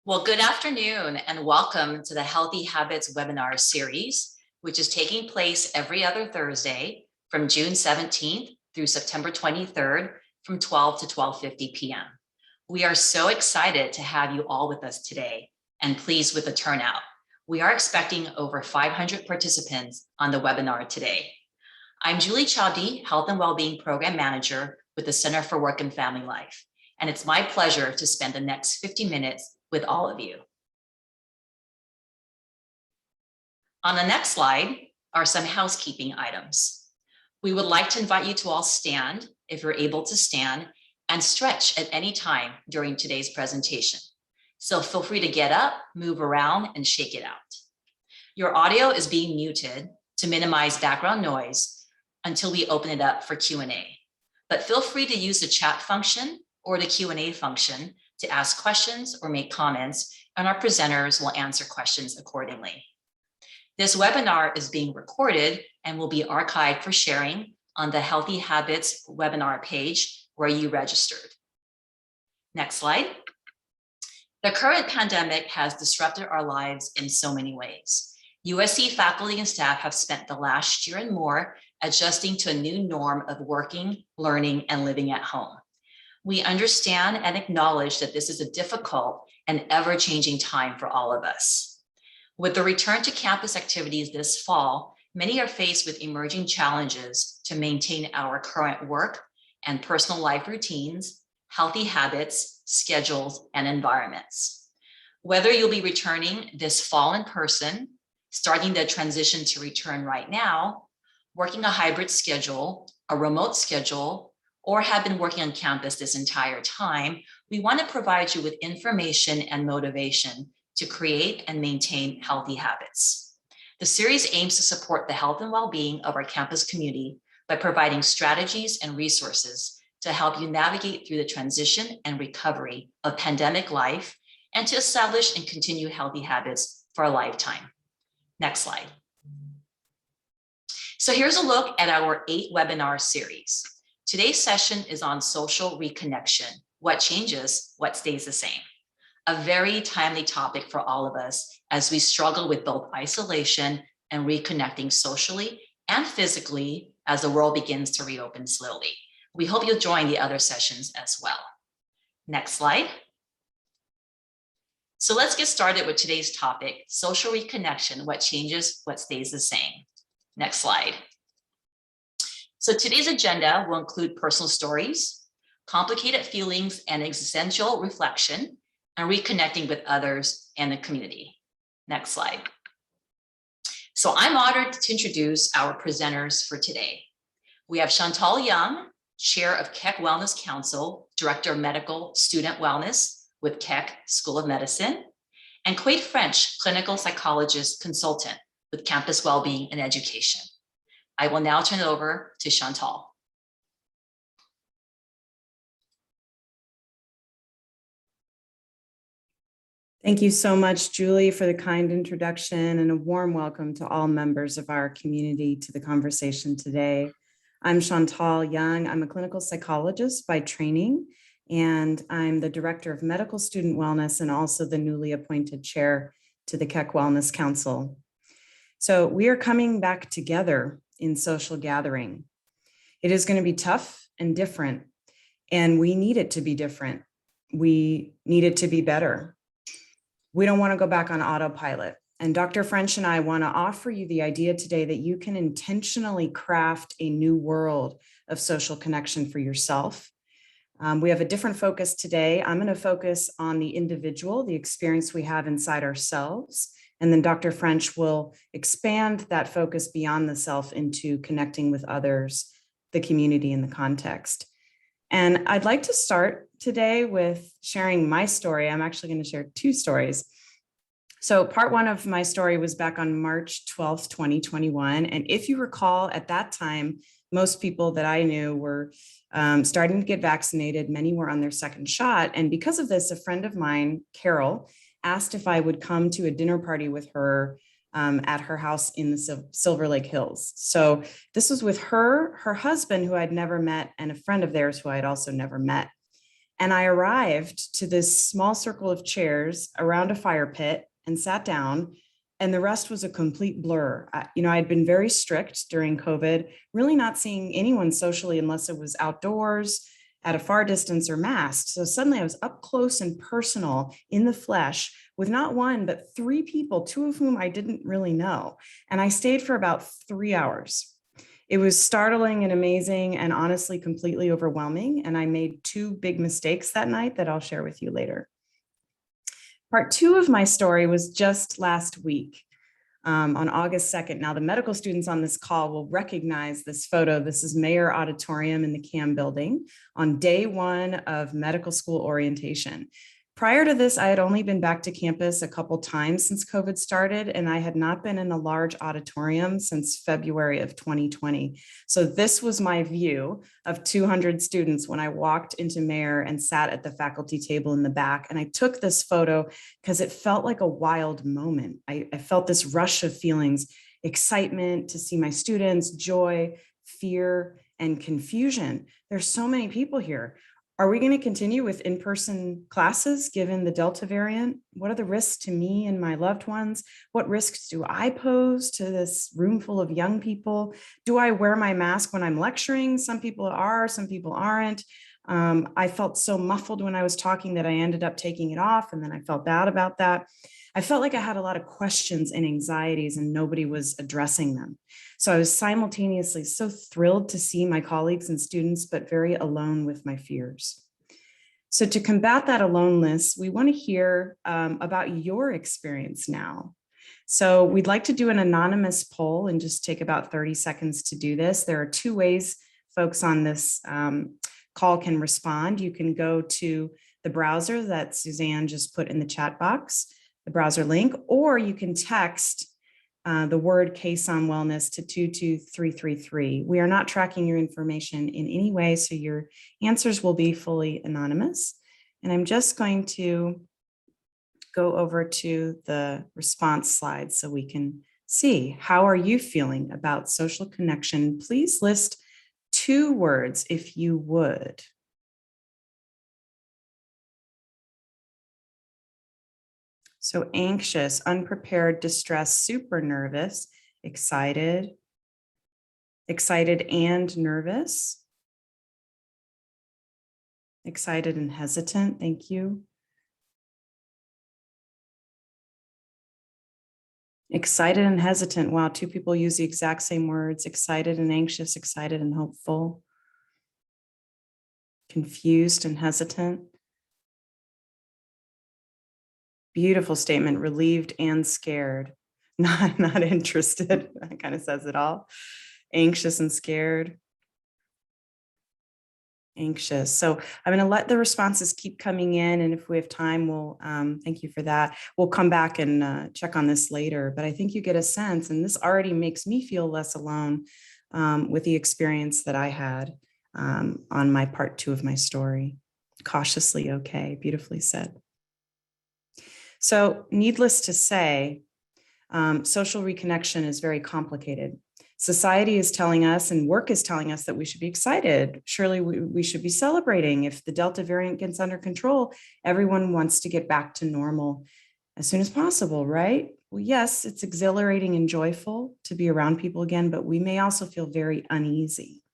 Well, good afternoon and welcome to the Healthy Habits webinar series, which is taking place every other Thursday from June 17th through September 23rd from 12 to 12:50 p.m. We are so excited to have you all with us today and pleased with the turnout. We are expecting over 500 participants on the webinar today. I'm Julie Chowdi, Health and Wellbeing Program Manager with the Center for Work and Family Life, and it's my pleasure to spend the next 50 minutes with all of you. On the next slide are some housekeeping items. We would like to invite you to all stand, if you're able to stand, and stretch at any time during today's presentation. So feel free to get up, move around, and shake it out. Your audio is being muted to minimize background noise until we open it up for Q&A. But feel free to use the chat function or the Q&A function to ask questions or make comments, and our presenters will answer questions accordingly. This webinar is being recorded and will be archived for sharing on the Healthy Habits webinar page where you registered. Next slide. The current pandemic has disrupted our lives in so many ways. USC faculty and staff have spent the last year and more adjusting to a new norm of working, learning, and living at home. We understand and acknowledge that this is a difficult and ever-changing time for all of us. With the return to campus activities this fall, many are faced with emerging challenges to maintain our current work and personal life routines, healthy habits, schedules, and environments. Whether you'll be returning this fall in person, starting the transition to return right now, working a hybrid schedule, a remote schedule, or have been working on campus this entire time, we want to provide you with information and motivation to create and maintain healthy habits. The series aims to support the health and well-being of our campus community by providing strategies and resources to help you navigate through the transition and recovery of pandemic life and to establish and continue healthy habits for a lifetime. Next slide. So here's a look at our 8 webinar series. Today's session is on social reconnection. What changes, what stays the same? A very timely topic for all of us as we struggle with both isolation and reconnecting socially and physically as the world begins to reopen slowly. We hope you'll join the other sessions as well. Next slide. So let's get started with today's topic, social reconnection, what changes, what stays the same. Next slide. So today's agenda will include personal stories, complicated feelings and existential reflection, and reconnecting with others and the community. Next slide. So I'm honored to introduce our presenters for today. We have Chantal Young, Chair of Keck Wellness Council, Director of Medical Student Wellness with Keck School of Medicine, and Quade French, Clinical Psychologist Consultant with Campus Wellbeing and Education. I will now turn it over to Chantal. Thank you so much, Julie, for the kind introduction and a warm welcome to all members of our community to the conversation today. I'm Chantal Young. I'm a clinical psychologist by training, and I'm the Director of Medical Student Wellness and also the newly appointed chair to the Keck Wellness Council. So we are coming back together in social gathering. It is going to be tough and different, and we need it to be different. We need it to be better. We don't want to go back on autopilot. And Dr. French and I want to offer you the idea today that you can intentionally craft a new world of social connection for yourself. We have a different focus today. I'm going to focus on the individual, the experience we have inside ourselves. And then Dr. French will expand that focus beyond the self into connecting with others, the community, and the context. And I'd like to start today with sharing my story. I'm actually going to share 2 stories. So part 1 of my story was back on March 12th, 2021. And if you recall, at that time, most people that I knew were starting to get vaccinated. Many were on their 2nd shot. And because of this, a friend of mine, Carol, asked if I would come to a dinner party with her at her house in the Silver Lake Hills. So this was with her husband, who I'd never met, and a friend of theirs who I had also never met. And I arrived to this small circle of chairs around a fire pit and sat down, and the rest was a complete blur. I'd been very strict during COVID, really not seeing anyone socially unless it was outdoors, at a far distance, or masked. So suddenly I was up close and personal in the flesh with not one, but three people, two of whom I didn't really know. And I stayed for about 3 hours. It was startling and amazing and honestly completely overwhelming. And I made two big mistakes that night that I'll share with you later. Part two of my story was just last week, on August 2nd. Now, the medical students on this call will recognize this photo. This is Mayer Auditorium in the CAM building on day one of medical school orientation. Prior to this, I had only been back to campus a couple times since COVID started, and I had not been in a large auditorium since February of 2020. So this was my view of 200 students when I walked into Mayer and sat at the faculty table in the back. And I took this photo because it felt like a wild moment. I felt this rush of feelings, excitement to see my students, joy, fear, and confusion. There's so many people here. Are we going to continue with in-person classes given the Delta variant? What are the risks to me and my loved ones? What risks do I pose to this room full of young people? Do I wear my mask when I'm lecturing? Some people are, some people aren't. I felt so muffled when I was talking that I ended up taking it off, and then I felt bad about that. I felt like I had a lot of questions and anxieties and nobody was addressing them. So I was simultaneously so thrilled to see my colleagues and students, but very alone with my fears. So to combat that aloneness, we want to hear about your experience now. So we'd like to do an anonymous poll and just take about 30 seconds to do this. There are two ways folks on this call can respond. You can go to the browser that Suzanne just put in the chat box, the browser link, or you can text the word CASON Wellness to 22333. We are not tracking your information in any way, so your answers will be fully anonymous. And I'm just going to go over to the response slide so we can see, how are you feeling about social connection? Please list 2 words if you would. So anxious, unprepared, distressed, super nervous, excited, excited and nervous, excited and hesitant. Thank you. Excited and hesitant. Wow, 2 people use the exact same words. Excited and anxious, excited and hopeful. Confused and hesitant. Beautiful statement, relieved and scared. Not interested. That kind of says it all. Anxious and scared. Anxious. So I'm going to let the responses keep coming in. And if we have time, we'll, thank you for that. We'll come back and check on this later. But I think you get a sense, and this already makes me feel less alone with the experience that I had on my part 2 of my story. Cautiously okay, beautifully said. So needless to say, social reconnection is very complicated. Society is telling us and work is telling us that we should be excited. Surely we should be celebrating. If the Delta variant gets under control, everyone wants to get back to normal as soon as possible, right? Well, yes, it's exhilarating and joyful to be around people again, but we may also feel very uneasy.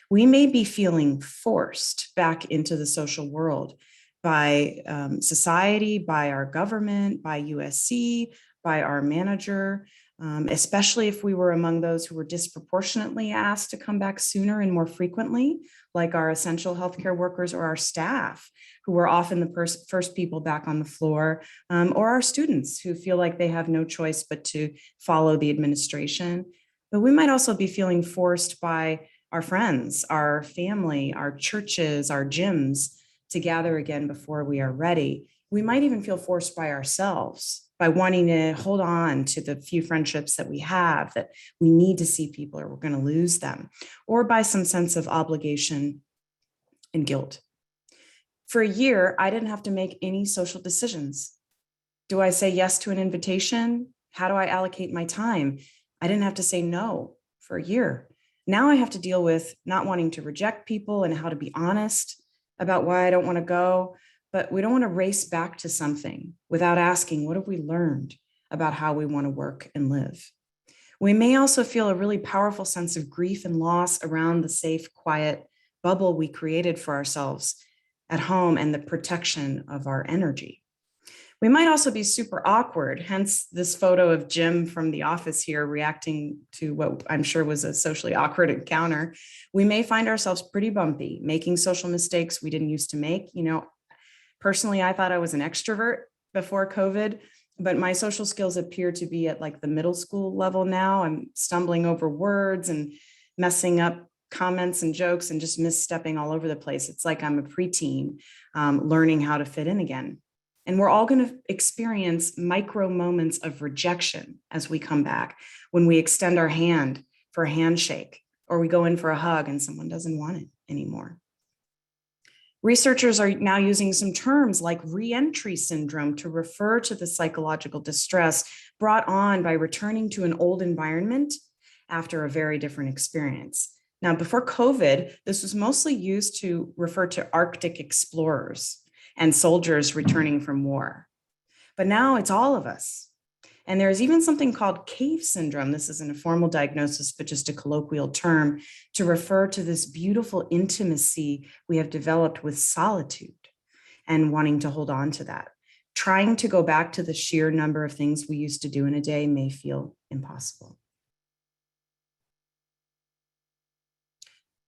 We may be feeling forced back into the social world by society, by our government, by USC, by our manager, especially if we were among those who were disproportionately asked to come back sooner and more frequently, like our essential healthcare workers or our staff, who were often the first people back on the floor, or our students who feel like they have no choice but to follow the administration. But we might also be feeling forced by our friends, our family, our churches, our gyms to gather again before we are ready. We might even feel forced by ourselves, by wanting to hold on to the few friendships that we have, that we need to see people or we're going to lose them, or by some sense of obligation and guilt. For a year, I didn't have to make any social decisions. Do I say yes to an invitation? How do I allocate my time? I didn't have to say no for a year. Now I have to deal with not wanting to reject people and how to be honest, about why I don't want to go, but we don't want to race back to something without asking, what have we learned about how we want to work and live? We may also feel a really powerful sense of grief and loss around the safe, quiet bubble we created for ourselves at home and the protection of our energy. We might also be super awkward, hence this photo of Jim from the office here reacting to what I'm sure was a socially awkward encounter. We may find ourselves pretty bumpy, making social mistakes we didn't used to make. Personally, I thought I was an extrovert before COVID, but my social skills appear to be at like the middle school level now. I'm stumbling over words and messing up comments and jokes and just misstepping all over the place. It's like I'm a preteen learning how to fit in again. And we're all going to experience micro moments of rejection as we come back, when we extend our hand for a handshake or we go in for a hug and someone doesn't want it anymore. Researchers are now using some terms like re-entry syndrome to refer to the psychological distress brought on by returning to an old environment after a very different experience. Now, before COVID, this was mostly used to refer to Arctic explorers and soldiers returning from war. But now it's all of us. And there's even something called cave syndrome. This isn't a formal diagnosis, but just a colloquial term to refer to this beautiful intimacy we have developed with solitude and wanting to hold on to that. Trying to go back to the sheer number of things we used to do in a day may feel impossible.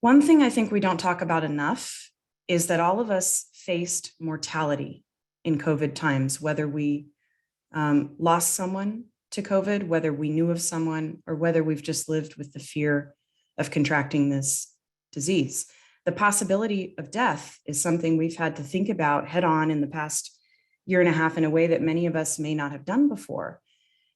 One thing I think we don't talk about enough is that all of us faced mortality in COVID times, whether we lost someone to COVID, whether we knew of someone, or whether we've just lived with the fear of contracting this disease. The possibility of death is something we've had to think about head on in the past year and a half in a way that many of us may not have done before.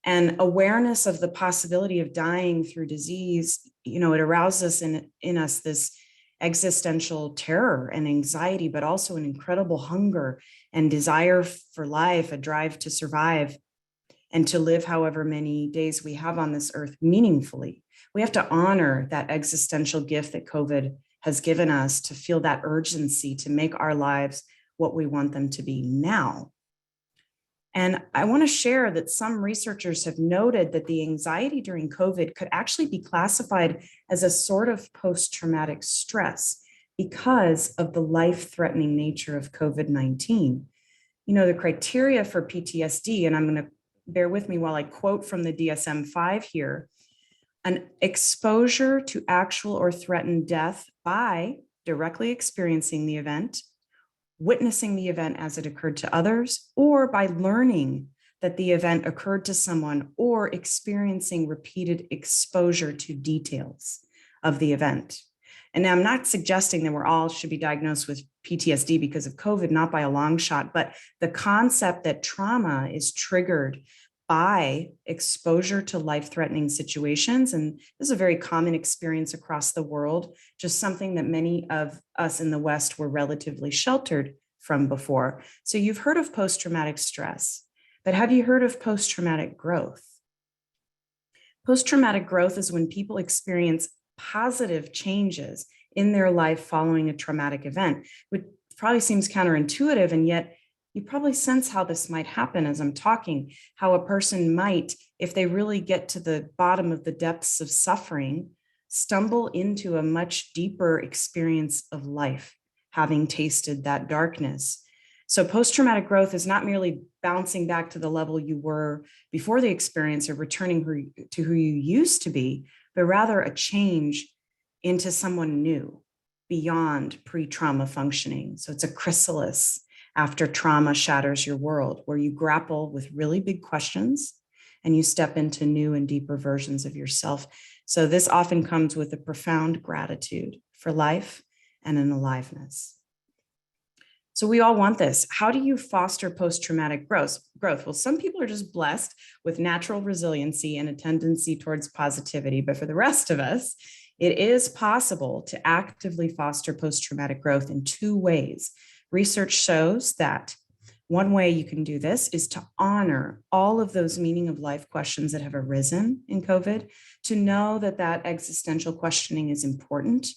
And awareness of the possibility of dying through disease, it arouses in us this existential terror and anxiety, but also an incredible hunger and desire for life, a drive to survive and to live however many days we have on this earth meaningfully. We have to honor that existential gift that COVID has given us, to feel that urgency to make our lives what we want them to be now. And I want to share that some researchers have noted that the anxiety during COVID could actually be classified as a sort of post-traumatic stress because of the life-threatening nature of COVID-19. The criteria for PTSD, and I'm going to bear with me while I quote from the DSM-5 here: an exposure to actual or threatened death by directly experiencing the event, witnessing the event as it occurred to others, or by learning that the event occurred to someone, or experiencing repeated exposure to details of the event. And now I'm not suggesting that we're all should be diagnosed with PTSD because of COVID, not by a long shot, but the concept that trauma is triggered by exposure to life-threatening situations. And this is a very common experience across the world, just something that many of us in the West were relatively sheltered from before. So you've heard of post-traumatic stress, but have you heard of post-traumatic growth? Post-traumatic growth is when people experience positive changes in their life following a traumatic event, which probably seems counterintuitive, and yet you probably sense how this might happen as I'm talking, how a person might, if they really get to the bottom of the depths of suffering, stumble into a much deeper experience of life, having tasted that darkness. So post-traumatic growth is not merely bouncing back to the level you were before the experience or returning to who you used to be, but rather a change into someone new beyond pre-trauma functioning. So it's a chrysalis after trauma shatters your world, where you grapple with really big questions and you step into new and deeper versions of yourself. So this often comes with a profound gratitude for life and an aliveness. So we all want this. How do you foster post-traumatic growth? Well, some people are just blessed with natural resiliency and a tendency towards positivity, but for the rest of us, it is possible to actively foster post-traumatic growth in two ways. Research shows that one way you can do this is to honor all of those meaning of life questions that have arisen in COVID, to know that that existential questioning is important,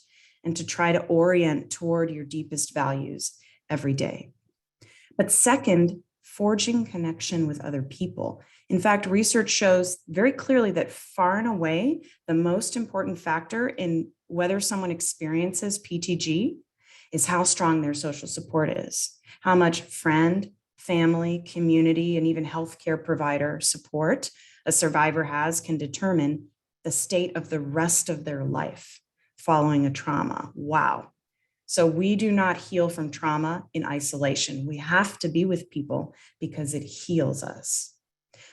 and to try to orient toward your deepest values every day. But second, forging connection with other people. In fact, research shows very clearly that far and away, the most important factor in whether someone experiences PTG is how strong their social support is, how much friend, family, community, and even healthcare provider support a survivor has can determine the state of the rest of their life following a trauma. Wow. So we do not heal from trauma in isolation. We have to be with people because it heals us.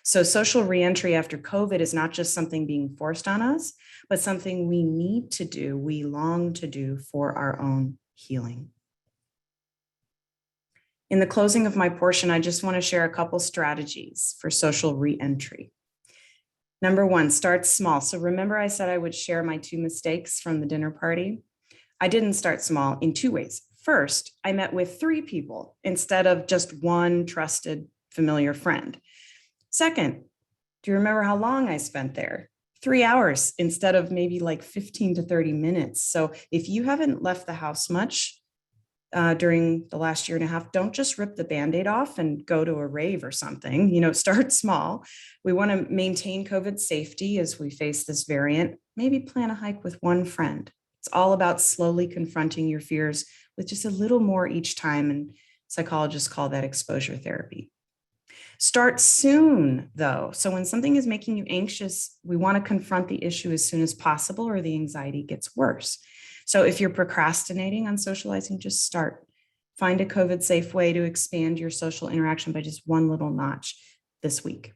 So social reentry after COVID is not just something being forced on us, but something we need to do, we long to do for our own healing. In the closing of my portion, I just want to share a couple strategies for social reentry. Number one, start small. So remember I said I would share my 2 mistakes from the dinner party? I didn't start small in 2 ways. First, I met with 3 people instead of just one trusted, familiar friend. Second, do you remember how long I spent there? 3 hours instead of maybe like 15 to 30 minutes. So if you haven't left the house much during the last year and a half, don't just rip the Band-Aid off and go to a rave or something. Start small. We want to maintain COVID safety as we face this variant. Maybe plan a hike with one friend. It's all about slowly confronting your fears with just a little more each time. And psychologists call that exposure therapy. Start soon, though. So when something is making you anxious, we want to confront the issue as soon as possible or the anxiety gets worse. So if you're procrastinating on socializing, just start. Find a COVID safe way to expand your social interaction by just one little notch this week.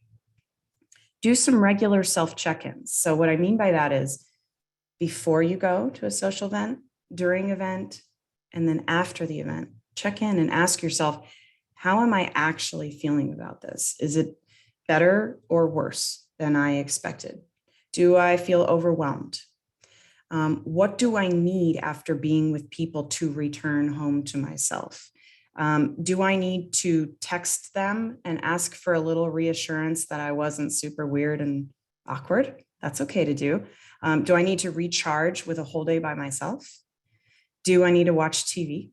Do some regular self-check-ins. So what I mean by that is before you go to a social event, during event, and then after the event, check in and ask yourself, how am I actually feeling about this? Is it better or worse than I expected? Do I feel overwhelmed? What do I need after being with people to return home to myself? Do I need to text them and ask for a little reassurance that I wasn't super weird and awkward? That's okay to do. Do I need to recharge with a whole day by myself? Do I need to watch TV?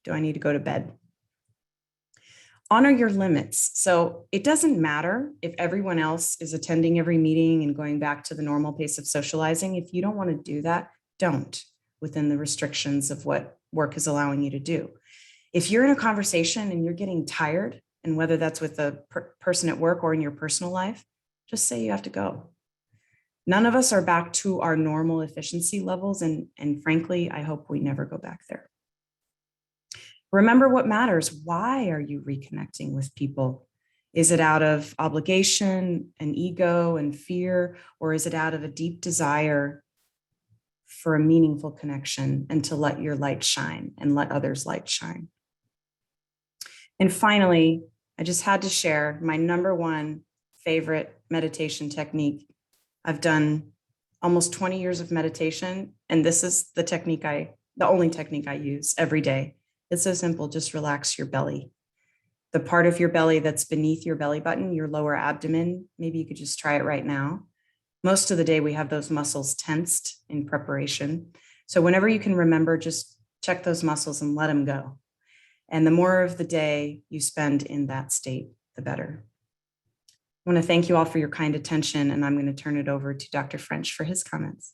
Do I need to go to bed? Honor your limits. So it doesn't matter if everyone else is attending every meeting and going back to the normal pace of socializing. If you don't want to do that, don't, within the restrictions of what work is allowing you to do. If you're in a conversation and you're getting tired, and whether that's with a person at work or in your personal life, just say you have to go. None of us are back to our normal efficiency levels. And frankly, I hope we never go back there. Remember what matters. Why are you reconnecting with people? Is it out of obligation and ego and fear, or is it out of a deep desire for a meaningful connection and to let your light shine and let others' light shine? And finally, I just had to share my number one favorite meditation technique. I've done almost 20 years of meditation, and this is the only technique I use every day. It's so simple, just relax your belly. The part of your belly that's beneath your belly button, your lower abdomen, maybe you could just try it right now. Most of the day we have those muscles tensed in preparation. So whenever you can remember, just check those muscles and let them go. And the more of the day you spend in that state, the better. I want to thank you all for your kind attention, and I'm going to turn it over to Dr. French for his comments.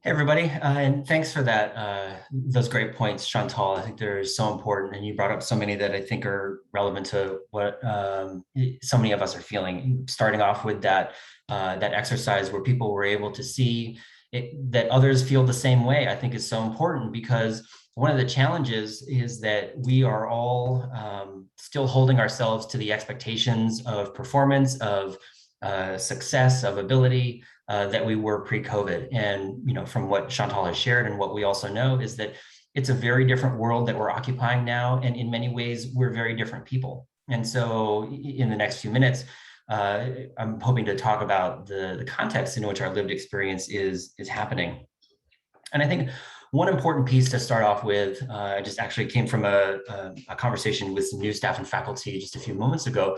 Hey, everybody, and thanks for that. Those great points, Chantal. I think they're so important, and you brought up so many that I think are relevant to what so many of us are feeling. Starting off with that exercise where people were able to see that others feel the same way, I think is so important, because one of the challenges is that we are all still holding ourselves to the expectations of performance, of success, of ability, that we were pre-COVID. And from what Chantal has shared and what we also know is that it's a very different world that we're occupying now. And in many ways, we're very different people. And so in the next few minutes, I'm hoping to talk about the context in which our lived experience is happening. And I think one important piece to start off with, I just actually came from a conversation with some new staff and faculty just a few moments ago,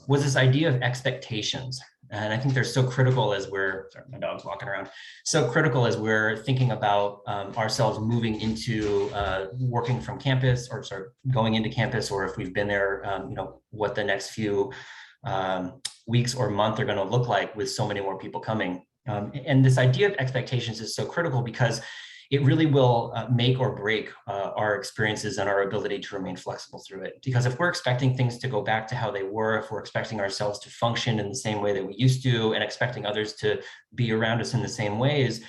was this idea of expectations. And I think they're so critical as we're, sorry, my dog's walking around, so critical as we're thinking about ourselves moving into working from campus, or sorry, going into campus, or if we've been there, what the next few weeks or month are going to look like with so many more people coming. And this idea of expectations is so critical because it really will make or break our experiences and our ability to remain flexible through it. Because if we're expecting things to go back to how they were, if we're expecting ourselves to function in the same way that we used to, and expecting others to be around us in the same ways,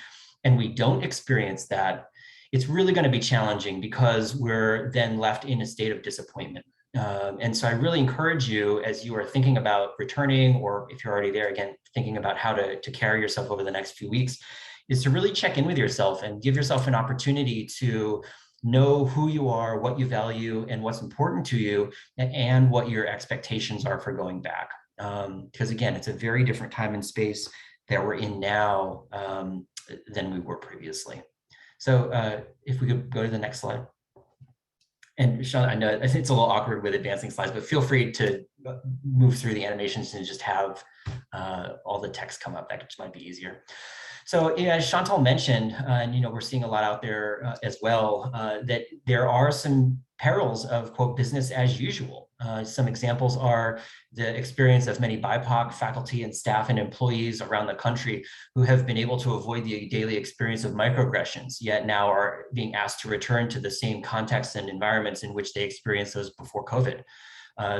and we don't experience that, it's really going to be challenging because we're then left in a state of disappointment. And so I really encourage you, as you are thinking about returning, or if you're already there, again, thinking about how to carry yourself over the next few weeks, is to really check in with yourself and give yourself an opportunity to know who you are, what you value, and what's important to you, and what your expectations are for going back. Because again, it's a very different time and space that we're in now than we were previously. So if we could go to the next slide. And Sean, I know it's a little awkward with advancing slides, but feel free to move through the animations and just have all the text come up. That just might be easier. So as Chantal mentioned, and we're seeing a lot out there as well, that there are some perils of, quote, business as usual. Some examples are the experience of many BIPOC faculty and staff and employees around the country who have been able to avoid the daily experience of microaggressions, yet now are being asked to return to the same contexts and environments in which they experienced those before COVID.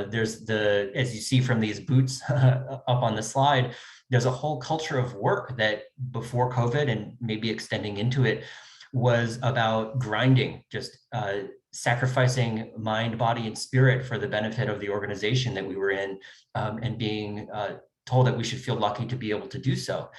There's as you see from these boots up on the slide, there's a whole culture of work that before COVID, and maybe extending into it, was about grinding, just sacrificing mind, body, and spirit for the benefit of the organization that we were in, and being told that we should feel lucky to be able to do so.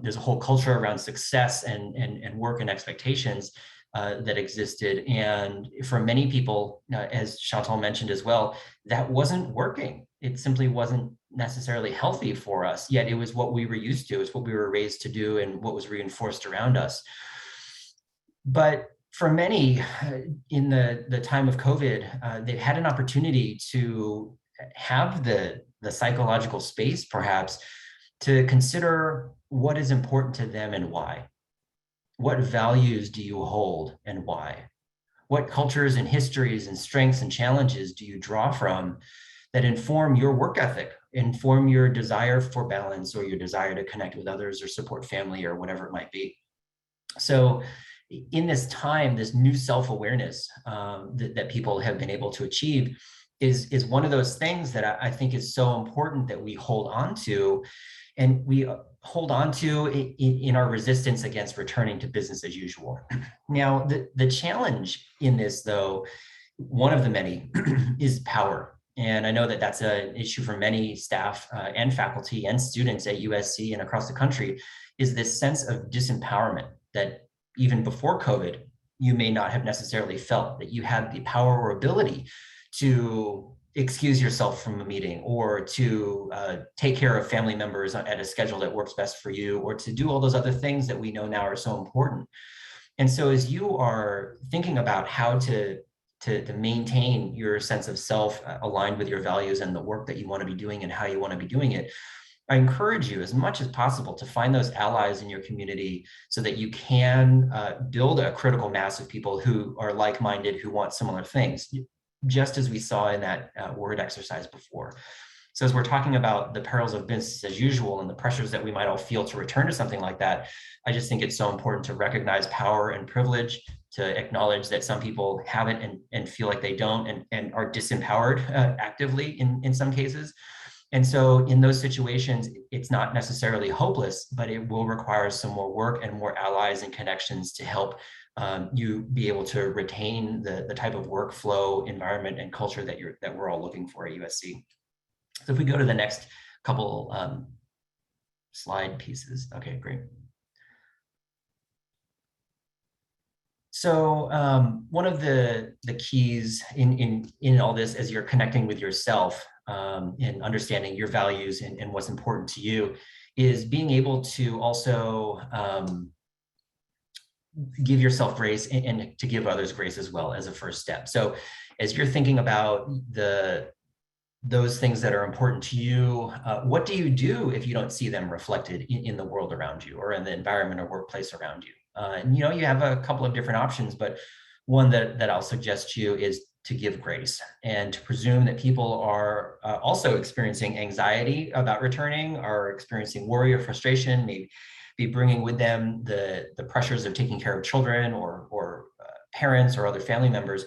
There's a whole culture around success and work and expectations that existed. And for many people, as Chantal mentioned as well, that wasn't working. It simply wasn't necessarily healthy for us, yet it was what we were used to, it's what we were raised to do, and what was reinforced around us. But for many, in the time of COVID, they've had an opportunity to have the psychological space, perhaps, to consider what is important to them and why. What values do you hold and why? What cultures and histories and strengths and challenges do you draw from that inform your work ethic, inform your desire for balance, or your desire to connect with others or support family or whatever it might be? So in this time, this new self-awareness that people have been able to achieve is one of those things that I think is so important that we hold on to, and we hold on to in our resistance against returning to business as usual. Now, the challenge in this, though, one of the many, is power. And I know that that's an issue for many staff and faculty and students at USC and across the country, is this sense of disempowerment that even before COVID, you may not have necessarily felt that you had the power or ability to excuse yourself from a meeting, or to take care of family members at a schedule that works best for you, or to do all those other things that we know now are so important. And so as you are thinking about how to maintain your sense of self aligned with your values and the work that you want to be doing and how you want to be doing it, I encourage you as much as possible to find those allies in your community so that you can build a critical mass of people who are like-minded, who want similar things, just as we saw in that word exercise before. So as we're talking about the perils of business as usual and the pressures that we might all feel to return to something like that, I just think it's so important to recognize power and privilege, to acknowledge that some people have it and feel like they don't, and are disempowered actively in some cases. And so in those situations, it's not necessarily hopeless, but it will require some more work and more allies and connections to help you be able to retain the type of workflow, environment, and culture that we're all looking for at USC. So if we go to the next couple slide pieces. Okay, great. So one of the keys in all this, as you're connecting with yourself and understanding your values and what's important to you, is being able to also give yourself grace and to give others grace as well as a first step. So as you're thinking about the those things that are important to you. What do you do if you don't see them reflected in the world around you or in the environment or workplace around you? And you have a couple of different options, but one that I'll suggest to you is to give grace and to presume that people are also experiencing anxiety about returning, are experiencing worry or frustration, maybe be bringing with them the pressures of taking care of children or parents or other family members.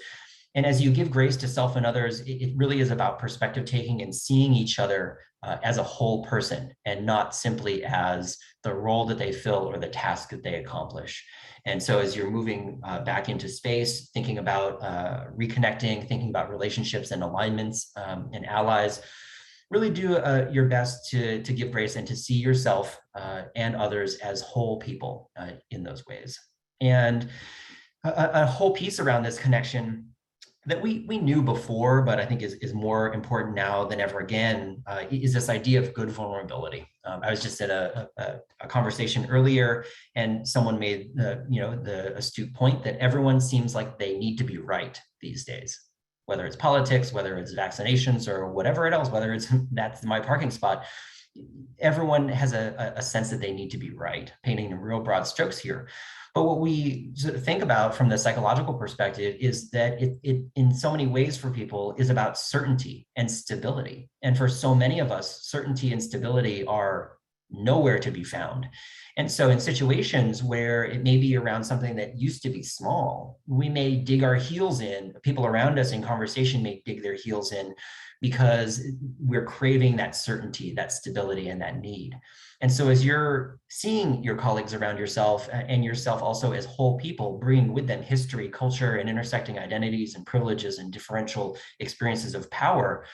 And as you give grace to self and others, it really is about perspective taking and seeing each other as a whole person and not simply as the role that they fill or the task that they accomplish. And so as you're moving back into space, thinking about reconnecting, thinking about relationships and alignments and allies, really do your best to give grace and to see yourself and others as whole people in those ways. And a whole piece around this connection that we knew before, but I think is more important now than ever again, is this idea of good vulnerability. I was just at a conversation earlier, and someone made the astute point that everyone seems like they need to be right these days, whether it's politics, whether it's vaccinations, or whatever it else, whether it's that's my parking spot. Everyone has a sense that they need to be right, painting in real broad strokes here. But what we think about from the psychological perspective is that it in so many ways for people is about certainty and stability. And for so many of us, certainty and stability are nowhere to be found. And so in situations where it may be around something that used to be small, we may dig our heels in, people around us in conversation may dig their heels in because we're craving that certainty, that stability, and that need. And so as you're seeing your colleagues around yourself and yourself also as whole people, bringing with them history, culture, and intersecting identities and privileges and differential experiences of power,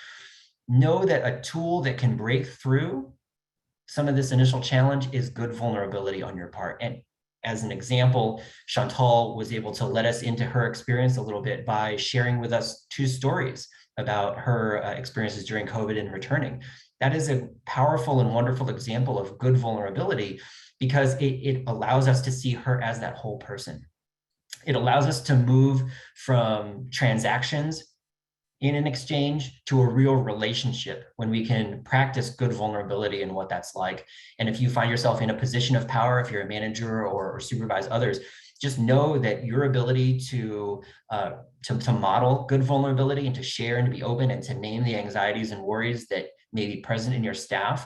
know that a tool that can break through some of this initial challenge is good vulnerability on your part. And as an example, Chantal was able to let us into her experience a little bit by sharing with us 2 stories about her experiences during COVID and returning. That is a powerful and wonderful example of good vulnerability because it allows us to see her as that whole person. It allows us to move from transactions in an exchange to a real relationship when we can practice good vulnerability and what that's like. And if you find yourself in a position of power, if you're a manager or supervise others, just know that your ability to model good vulnerability and to share and to be open and to name the anxieties and worries that may be present in your staff,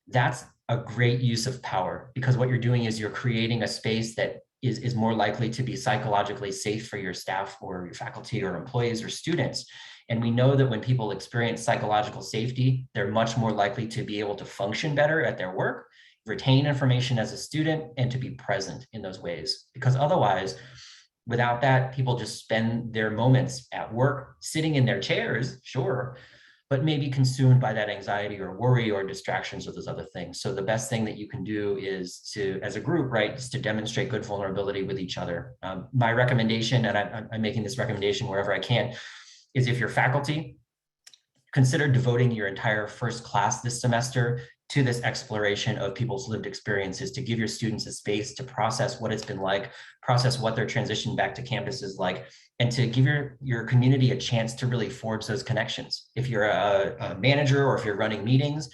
that's a great use of power, because what you're doing is you're creating a space that is more likely to be psychologically safe for your staff or your faculty or employees or students. And we know that when people experience psychological safety, they're much more likely to be able to function better at their work, retain information as a student, and to be present in those ways. Because otherwise, without that, people just spend their moments at work, sitting in their chairs, sure, but maybe consumed by that anxiety or worry or distractions or those other things. So the best thing that you can do is to, as a group, right, is to demonstrate good vulnerability with each other. My recommendation, and I'm making this recommendation wherever I can, is if you're faculty, consider devoting your entire first class this semester to this exploration of people's lived experiences, to give your students a space to process what it's been like, process what their transition back to campus is like, and to give your community a chance to really forge those connections. If you're a manager or if you're running meetings,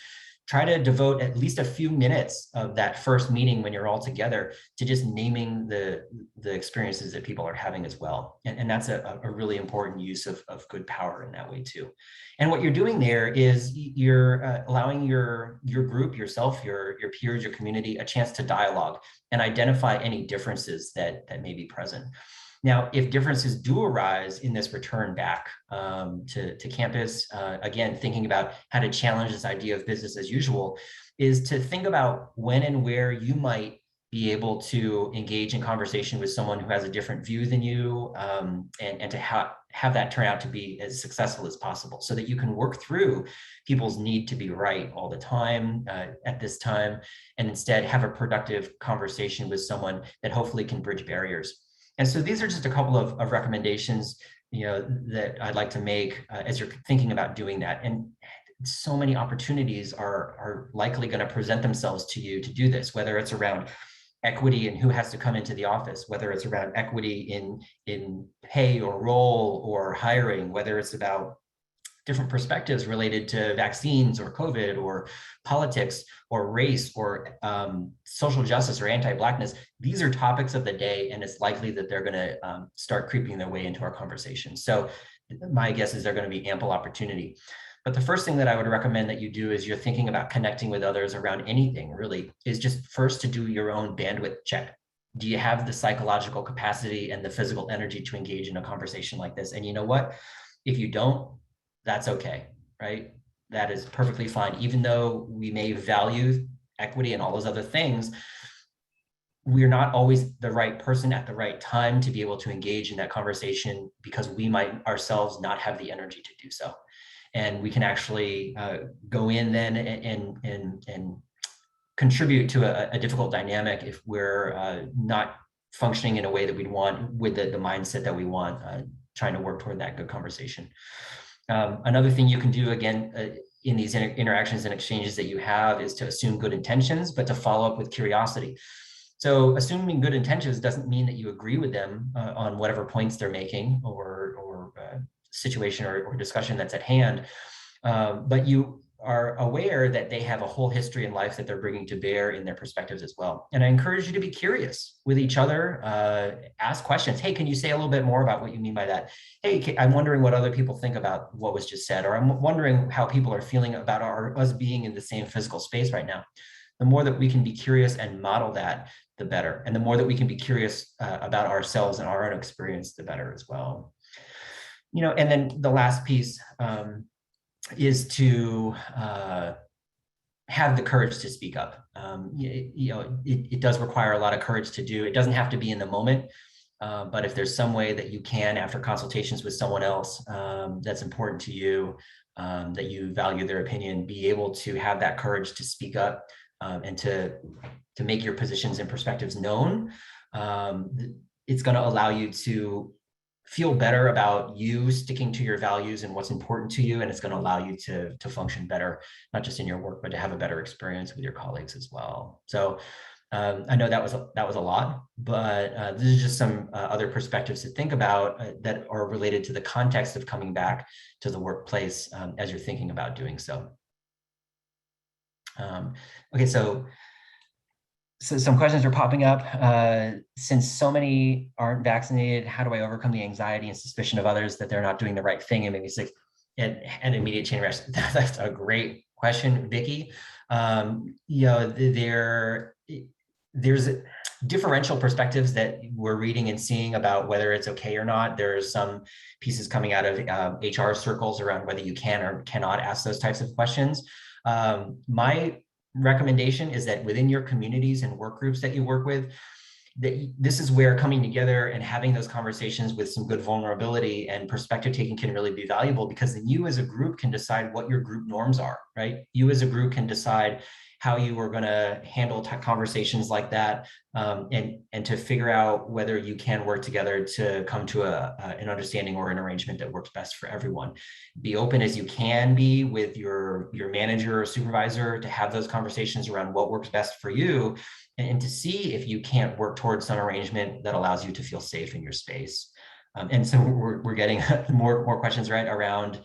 try to devote at least a few minutes of that first meeting when you're all together to just naming the experiences that people are having as well. And that's a really important use of good power in that way too. And what you're doing there is you're allowing your group, yourself, your peers, your community, a chance to dialogue and identify any differences that may be present. Now, if differences do arise in this return back to campus, again, thinking about how to challenge this idea of business as usual, is to think about when and where you might be able to engage in conversation with someone who has a different view than you, and to have that turn out to be as successful as possible, so that you can work through people's need to be right all the time at this time, and instead have a productive conversation with someone that hopefully can bridge barriers. And so these are just a couple of recommendations, that I'd like to make as you're thinking about doing that. And so many opportunities are likely going to present themselves to you to do this, whether it's around equity and who has to come into the office, whether it's around equity in pay or role or hiring, whether it's about different perspectives related to vaccines or COVID or politics or race or social justice or anti-Blackness. These are topics of the day, and it's likely that they're going to start creeping their way into our conversation. So my guess is they're going to be ample opportunity. But the first thing that I would recommend that you do as you're thinking about connecting with others around anything really is just first to do your own bandwidth check. Do you have the psychological capacity and the physical energy to engage in a conversation like this? And you know what? If you don't, that's okay, right? That is perfectly fine. Even though we may value equity and all those other things, we're not always the right person at the right time to be able to engage in that conversation because we might ourselves not have the energy to do so. And we can actually go in then and contribute to a difficult dynamic if we're not functioning in a way that we'd want with the mindset that we want, trying to work toward that good conversation. Another thing you can do, again, in these interactions and exchanges that you have is to assume good intentions, but to follow up with curiosity. So assuming good intentions doesn't mean that you agree with them on whatever points they're making or situation or discussion that's at hand, but you are aware that they have a whole history in life that they're bringing to bear in their perspectives as well. And I encourage you to be curious with each other, ask questions. Hey, can you say a little bit more about what you mean by that? Hey, I'm wondering what other people think about what was just said, or I'm wondering how people are feeling about us being in the same physical space right now. The more that we can be curious and model that, the better. And the more that we can be curious about ourselves and our own experience, the better as well. You know, and then the last piece is to have the courage to speak up. It does require a lot of courage to do. It doesn't have to be in the moment, but if there's some way that you can, after consultations with someone else that's important to you, that you value their opinion, be able to have that courage to speak up and to make your positions and perspectives known. It's going to allow you to feel better about you sticking to your values and what's important to you. And it's going to allow you to function better, not just in your work, but to have a better experience with your colleagues as well. So I know that was a lot, but this is just some other perspectives to think about that are related to the context of coming back to the workplace as you're thinking about doing so. Okay, so some questions are popping up. Since so many aren't vaccinated, how do I overcome the anxiety and suspicion of others that they're not doing the right thing and maybe sick and immediate chain reaction? That's a great question, Vicki. There's differential perspectives that we're reading and seeing about whether it's okay or not. There's some pieces coming out of HR circles around whether you can or cannot ask those types of questions. My recommendation is that within your communities and work groups that you work with, that this is where coming together and having those conversations with some good vulnerability and perspective taking can really be valuable, because then you as a group can decide what your group norms are, right? You as a group can decide how you are going to handle conversations like that, and to figure out whether you can work together to come to an understanding or an arrangement that works best for everyone. Be open as you can be with your manager or supervisor to have those conversations around what works best for you, and to see if you can't work towards some arrangement that allows you to feel safe in your space. And so we're getting more questions right around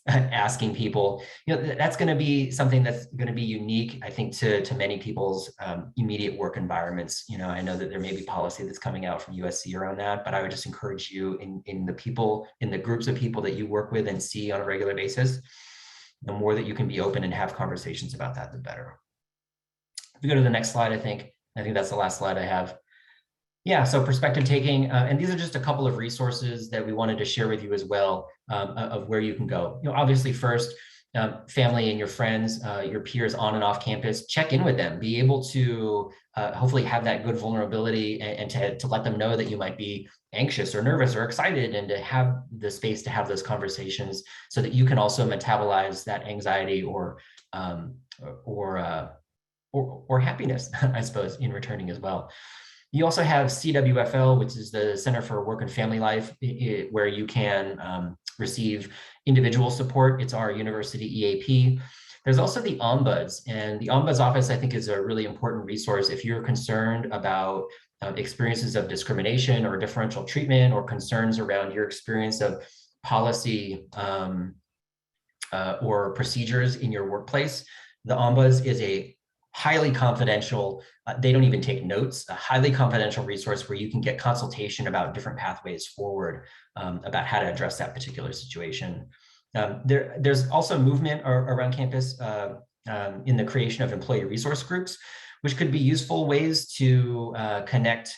asking people, that's going to be something that's going to be unique, I think, to many people's immediate work environments. I know that there may be policy that's coming out from USC around that, but I would just encourage you in the groups of people that you work with and see on a regular basis, the more that you can be open and have conversations about that, the better. If we go to the next slide, I think that's the last slide I have. Yeah, so perspective taking, and these are just a couple of resources that we wanted to share with you as well, of where you can go. Obviously first, family and your friends, your peers on and off campus, check in with them, be able to hopefully have that good vulnerability and to let them know that you might be anxious or nervous or excited, and to have the space to have those conversations so that you can also metabolize that anxiety or happiness, I suppose, in returning as well. You also have CWFL, which is the Center for Work and Family Life, where you can receive individual support. It's our university EAP. There's also the Ombuds, and the Ombuds office, I think, is a really important resource if you're concerned about experiences of discrimination or differential treatment, or concerns around your experience of policy or procedures in your workplace, the Ombuds is a highly confidential, they don't even take notes, a highly confidential resource where you can get consultation about different pathways forward about how to address that particular situation. There's also movement around campus in the creation of employee resource groups, which could be useful ways to connect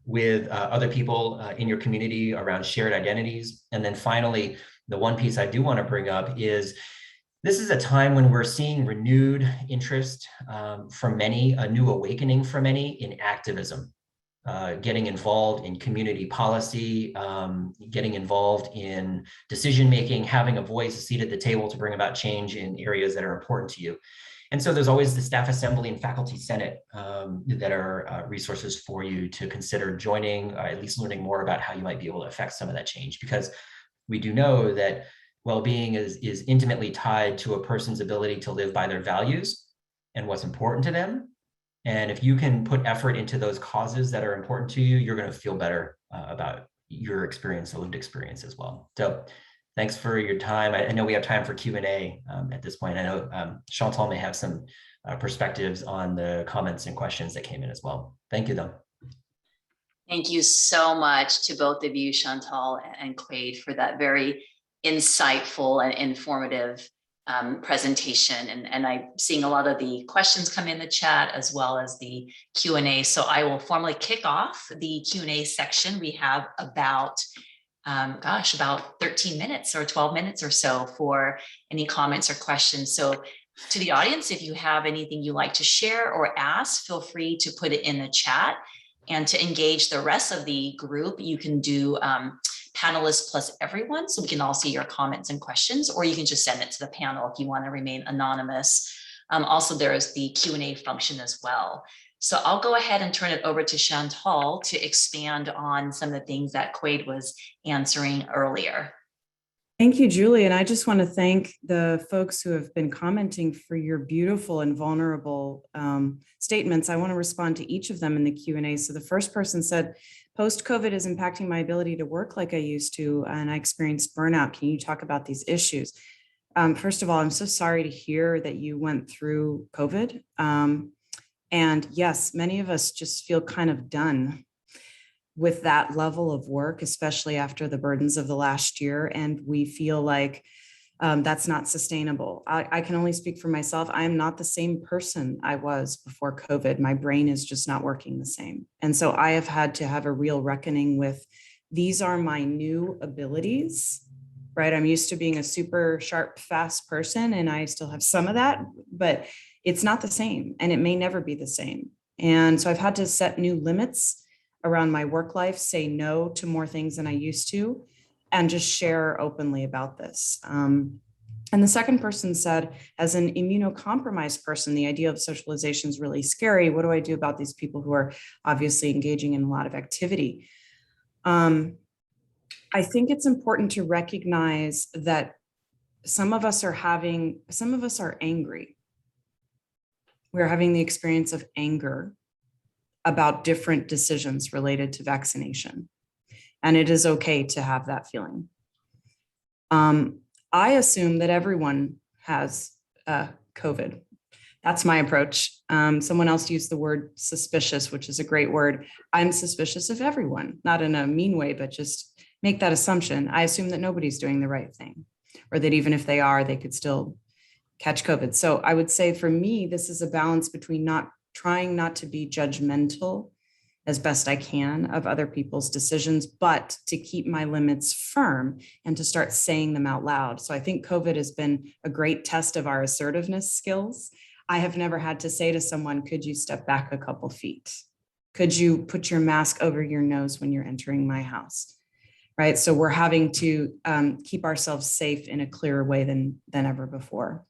with other people in your community around shared identities. And then finally, the one piece I do want to bring up is this is a time when we're seeing renewed interest from many, a new awakening for many in activism, getting involved in community policy, getting involved in decision-making, having a voice, a seat at the table to bring about change in areas that are important to you. And so there's always the Staff Assembly and Faculty Senate that are resources for you to consider joining, or at least learning more about how you might be able to affect some of that change, because we do know that well-being is intimately tied to a person's ability to live by their values and what's important to them. And if you can put effort into those causes that are important to you, you're going to feel better about your experience, the lived experience as well. So thanks for your time. I know we have time for Q&A at this point. I know Chantal may have some perspectives on the comments and questions that came in as well. Thank you, though. Thank you so much to both of you, Chantal and Quade, for that very insightful and informative presentation. And I'm seeing a lot of the questions come in the chat as well as the Q&A. So I will formally kick off the Q&A section. We have about, about 13 minutes or 12 minutes or so for any comments or questions. So to the audience, if you have anything you'd like to share or ask, feel free to put it in the chat. And to engage the rest of the group, you can do panelists plus everyone, so we can all see your comments and questions, or you can just send it to the panel if you want to remain anonymous. Also, there is the Q&A function as well. So I'll go ahead and turn it over to Chantal to expand on some of the things that Quade was answering earlier. Thank you, Julie. And I just want to thank the folks who have been commenting for your beautiful and vulnerable statements. I want to respond to each of them in the Q&A. So the first person said, post-COVID is impacting my ability to work like I used to, and I experienced burnout. Can you talk about these issues? First of all, I'm so sorry to hear that you went through COVID. And yes, many of us just feel kind of done with that level of work, especially after the burdens of the last year. And we feel like that's not sustainable. I can only speak for myself. I am not the same person I was before COVID. My brain is just not working the same. And so I have had to have a real reckoning with, these are my new abilities, right? I'm used to being a super sharp, fast person, and I still have some of that, but it's not the same, and it may never be the same. And so I've had to set new limits around my work life, say no to more things than I used to, and just share openly about this. And the second person said, as an immunocompromised person, the idea of socialization is really scary. What do I do about these people who are obviously engaging in a lot of activity? I think it's important to recognize that some of us are angry. We're having the experience of anger about different decisions related to vaccination. And it is okay to have that feeling. I assume that everyone has COVID. That's my approach. Someone else used the word suspicious, which is a great word. I'm suspicious of everyone, not in a mean way, but just make that assumption. I assume that nobody's doing the right thing, or that even if they are, they could still catch COVID. So I would say for me, this is a balance between trying not to be judgmental as best I can of other people's decisions, but to keep my limits firm and to start saying them out loud. So I think COVID has been a great test of our assertiveness skills. I have never had to say to someone, could you step back a couple feet? Could you put your mask over your nose when you're entering my house? Right. So we're having to keep ourselves safe in a clearer way than ever before.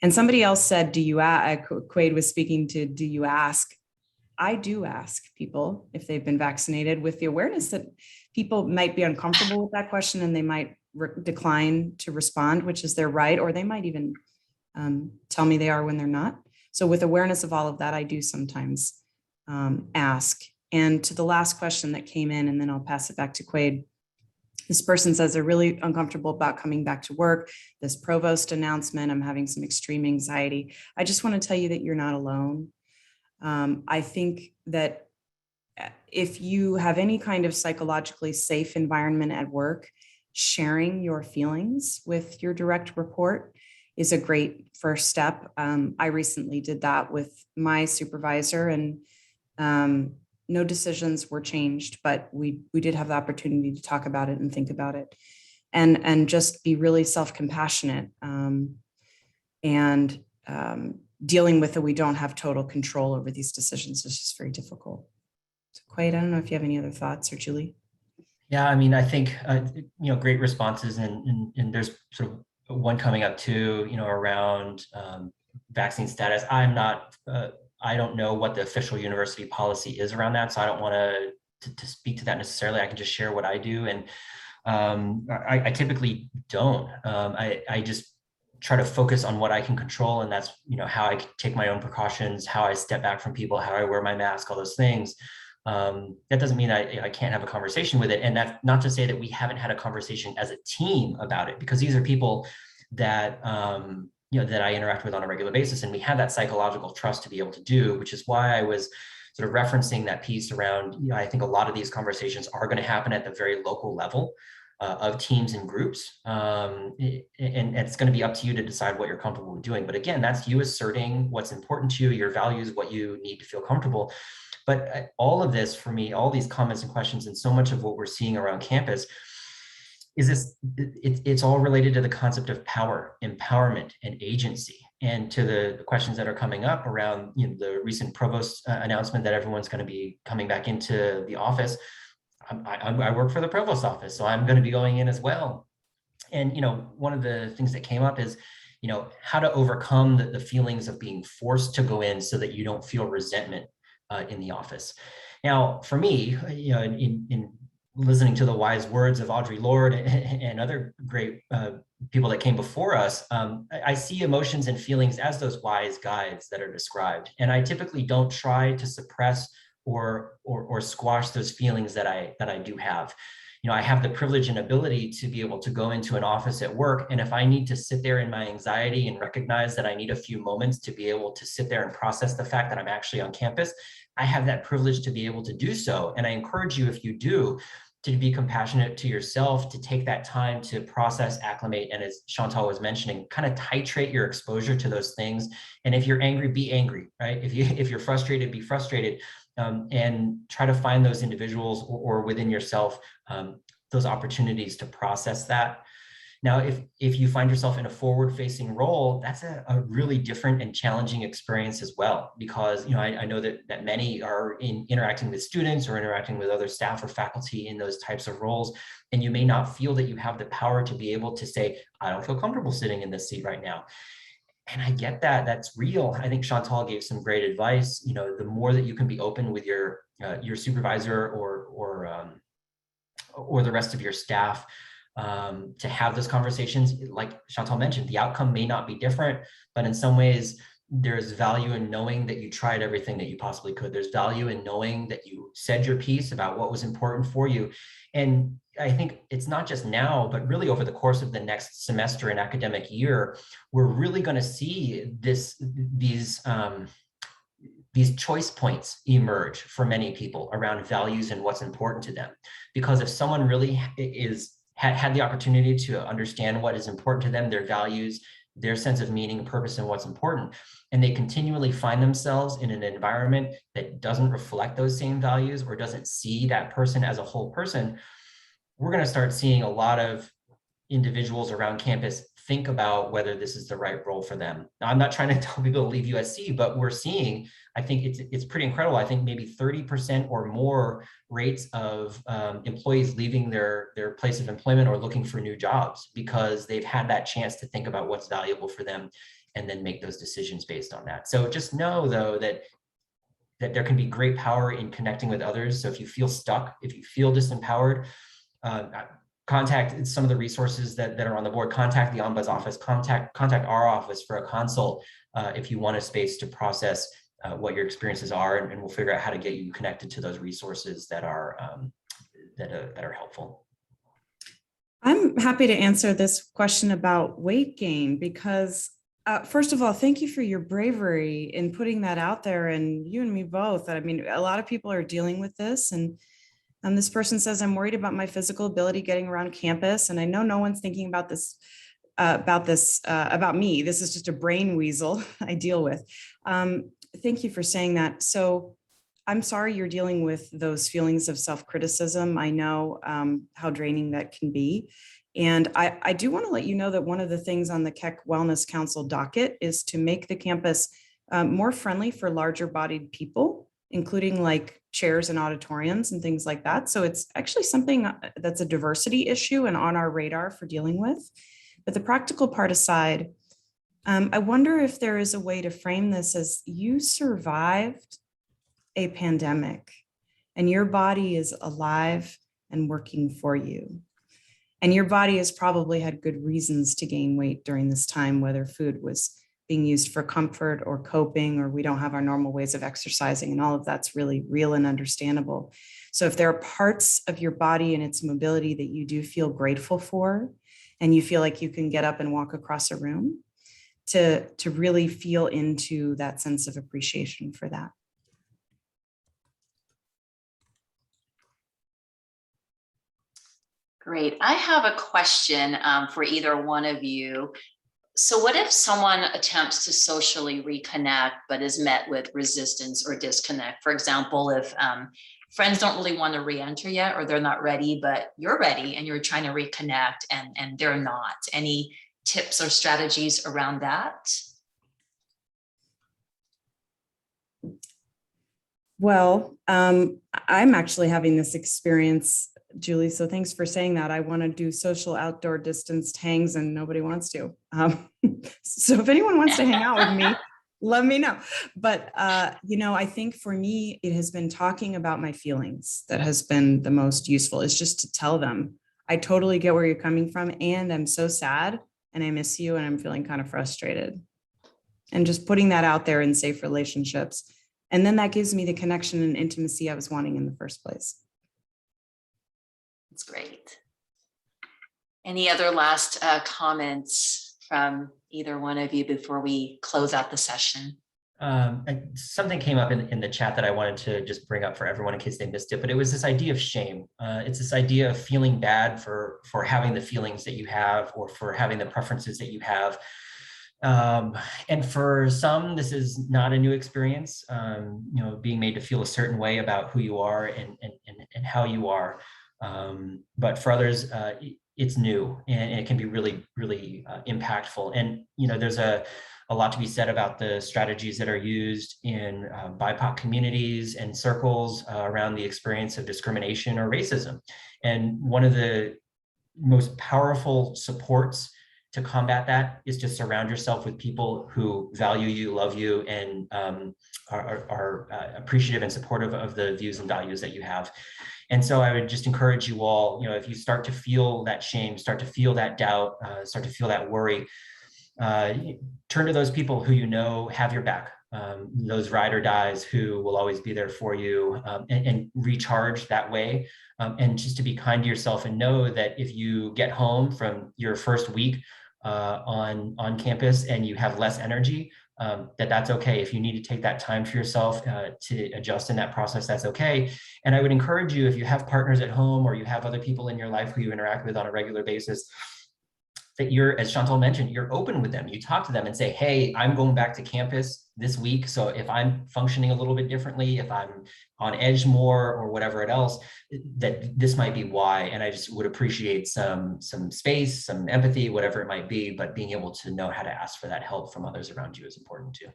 And somebody else said, Quade was speaking to, do you ask? I do ask people if they've been vaccinated, with the awareness that people might be uncomfortable with that question and they might decline to respond, which is their right, or they might even tell me they are when they're not. So with awareness of all of that, I do sometimes ask. And to the last question that came in, and then I'll pass it back to Quade. This person says they're really uncomfortable about coming back to work. This provost announcement, I'm having some extreme anxiety. I just want to tell you that you're not alone. I think that if you have any kind of psychologically safe environment at work, sharing your feelings with your direct report is a great first step. I recently did that with my supervisor, and no decisions were changed, but we did have the opportunity to talk about it and think about it, and just be really self-compassionate, and dealing with that we don't have total control over these decisions is just very difficult. So Quaid, I don't know if you have any other thoughts, or Julie. Yeah, I mean, I think, great responses, and there's sort of one coming up too, around vaccine status. I don't know what the official university policy is around that, so I don't want to speak to that necessarily. I can just share what I do, and I typically don't. I just try to focus on what I can control, and that's how I take my own precautions, how I step back from people, how I wear my mask, all those things. That doesn't mean I can't have a conversation with it. And that's not to say that we haven't had a conversation as a team about it, because these are people that, that I interact with on a regular basis. And we have that psychological trust to be able to do, which is why I was sort of referencing that piece around, I think a lot of these conversations are going to happen at the very local level of teams and groups. And it's going to be up to you to decide what you're comfortable with doing. But again, that's you asserting what's important to you, your values, what you need to feel comfortable. But all of this, for me, all these comments and questions, and so much of what we're seeing around campus is it's all related to the concept of power, empowerment, and agency. And to the questions that are coming up around the recent provost announcement that everyone's going to be coming back into the office. I work for the provost office, so I'm going to be going in as well. And one of the things that came up is how to overcome the feelings of being forced to go in so that you don't feel resentment in the office. Now, for me, in listening to the wise words of Audre Lorde and other great people that came before us, I see emotions and feelings as those wise guides that are described. And I typically don't try to suppress or squash those feelings that I do have. I have the privilege and ability to be able to go into an office at work. And if I need to sit there in my anxiety and recognize that I need a few moments to be able to sit there and process the fact that I'm actually on campus, I have that privilege to be able to do so. And I encourage you, if you do, to be compassionate to yourself, to take that time to process, acclimate, and as Chantal was mentioning, kind of titrate your exposure to those things. And if you're angry, be angry, right? If you're frustrated, be frustrated. And try to find those individuals or within yourself, those opportunities to process that. Now, if you find yourself in a forward-facing role, that's a really different and challenging experience as well, because I know that many are interacting with students or interacting with other staff or faculty in those types of roles, and you may not feel that you have the power to be able to say, I don't feel comfortable sitting in this seat right now. And I get that, that's real. I think Chantal gave some great advice. The more that you can be open with your supervisor or the rest of your staff to have those conversations, like Chantal mentioned, the outcome may not be different, but in some ways, there's value in knowing that you tried everything that you possibly could. There's value in knowing that you said your piece about what was important for you. And I think it's not just now, but really over the course of the next semester and academic year, we're really going to see these choice points emerge for many people around values and what's important to them. Because if someone really had the opportunity to understand what is important to them, their values, their sense of meaning, purpose, and what's important, and they continually find themselves in an environment that doesn't reflect those same values or doesn't see that person as a whole person, we're going to start seeing a lot of individuals around campus think about whether this is the right role for them. Now, I'm not trying to tell people to leave USC, but we're seeing, I think it's pretty incredible. I think maybe 30% or more rates of employees leaving their place of employment or looking for new jobs because they've had that chance to think about what's valuable for them and then make those decisions based on that. So just know, though, that there can be great power in connecting with others. So if you feel stuck, if you feel disempowered, contact some of the resources that are on the board. Contact the Ombuds office, contact our office for a consult if you want a space to process what your experiences are, and we'll figure out how to get you connected to those resources that are helpful. I'm happy to answer this question about weight gain because, first of all, thank you for your bravery in putting that out there, and you and me both. I mean, a lot of people are dealing with this, and this person says, "I'm worried about my physical ability getting around campus," and I know no one's thinking about this, about me. This is just a brain weasel I deal with. Thank you for saying that. So I'm sorry you're dealing with those feelings of self-criticism. I know how draining that can be. And I do want to let you know that one of the things on the Keck Wellness Council docket is to make the campus more friendly for larger bodied people, including like chairs and auditoriums and things like that. So it's actually something that's a diversity issue and on our radar for dealing with. But the practical part aside, I wonder if there is a way to frame this as you survived a pandemic and your body is alive and working for you. And your body has probably had good reasons to gain weight during this time, whether food was being used for comfort or coping, or we don't have our normal ways of exercising, and all of that's really real and understandable. So if there are parts of your body and its mobility that you do feel grateful for, and you feel like you can get up and walk across a room, to really feel into that sense of appreciation for that. Great. I have a question for either one of you. So what if someone attempts to socially reconnect, but is met with resistance or disconnect? For example, if friends don't really want to re-enter yet, or they're not ready, but you're ready and you're trying to reconnect and they're not. Any tips or strategies around that? Well, I'm actually having this experience, Julie. So thanks for saying that. I want to do social outdoor distanced hangs and nobody wants to. So if anyone wants to hang out with me, let me know. But, I think for me, it has been talking about my feelings that has been the most useful. Is just to tell them, I totally get where you're coming from. And I'm so sad and I miss you and I'm feeling kind of frustrated. And just putting that out there in safe relationships. And then that gives me the connection and intimacy I was wanting in the first place. That's great. Any other last comments from either one of you before we close out the session? Something came up in the chat that I wanted to just bring up for everyone in case they missed it, but it was this idea of shame. It's this idea of feeling bad for having the feelings that you have or for having the preferences that you have. And for some, this is not a new experience, being made to feel a certain way about who you are and how you are. But for others, it's new and it can be really, really impactful. And, there's a lot to be said about the strategies that are used in BIPOC communities and circles around the experience of discrimination or racism. And one of the most powerful supports to combat that is to surround yourself with people who value you, love you, and are appreciative and supportive of the views and values that you have. And so I would just encourage you all, if you start to feel that shame, start to feel that doubt, start to feel that worry, turn to those people who have your back, those ride or dies who will always be there for you, and recharge that way. And just to be kind to yourself and know that if you get home from your first week on campus and you have less energy, that's okay. If you need to take that time for yourself to adjust in that process, that's okay. And I would encourage you, if you have partners at home or you have other people in your life who you interact with on a regular basis, that you're, as Chantal mentioned, you're open with them. You talk to them and say, hey, I'm going back to campus this week. So if I'm functioning a little bit differently, if I'm on edge more or whatever else, that this might be why. And I just would appreciate some space, some empathy, whatever it might be, but being able to know how to ask for that help from others around you is important too.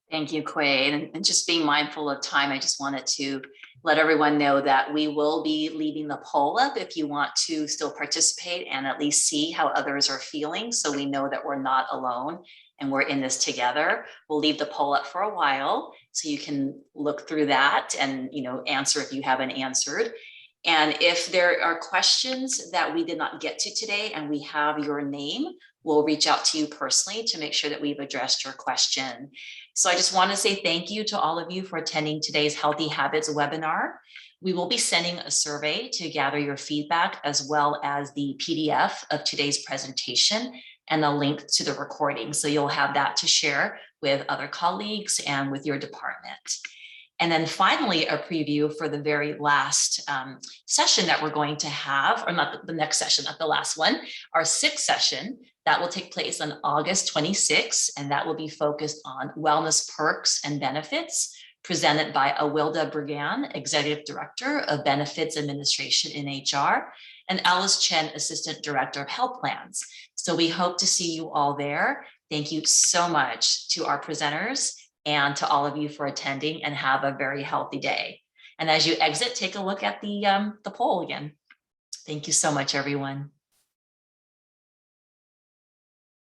Thank you, Quade. And just being mindful of time, I just wanted to let everyone know that we will be leaving the poll up if you want to still participate and at least see how others are feeling. So we know that we're not alone and we're in this together. We'll leave the poll up for a while so you can look through that and answer if you haven't answered. And if there are questions that we did not get to today and we have your name, we'll reach out to you personally to make sure that we've addressed your question. So I just want to say thank you to all of you for attending today's Healthy Habits webinar. We will be sending a survey to gather your feedback, as well as the PDF of today's presentation and a link to the recording. So you'll have that to share with other colleagues and with your department. And then finally, a preview for the very last session that we're going to have, or not the next session, not the last one, our sixth session that will take place on August 26th, and that will be focused on wellness perks and benefits, presented by Awilda Bergan, Executive Director of Benefits Administration in HR, and Alice Chen, Assistant Director of Health Plans. So we hope to see you all there. Thank you so much to our presenters and to all of you for attending, and have a very healthy day. And as you exit, take a look at the poll again. Thank you so much, everyone.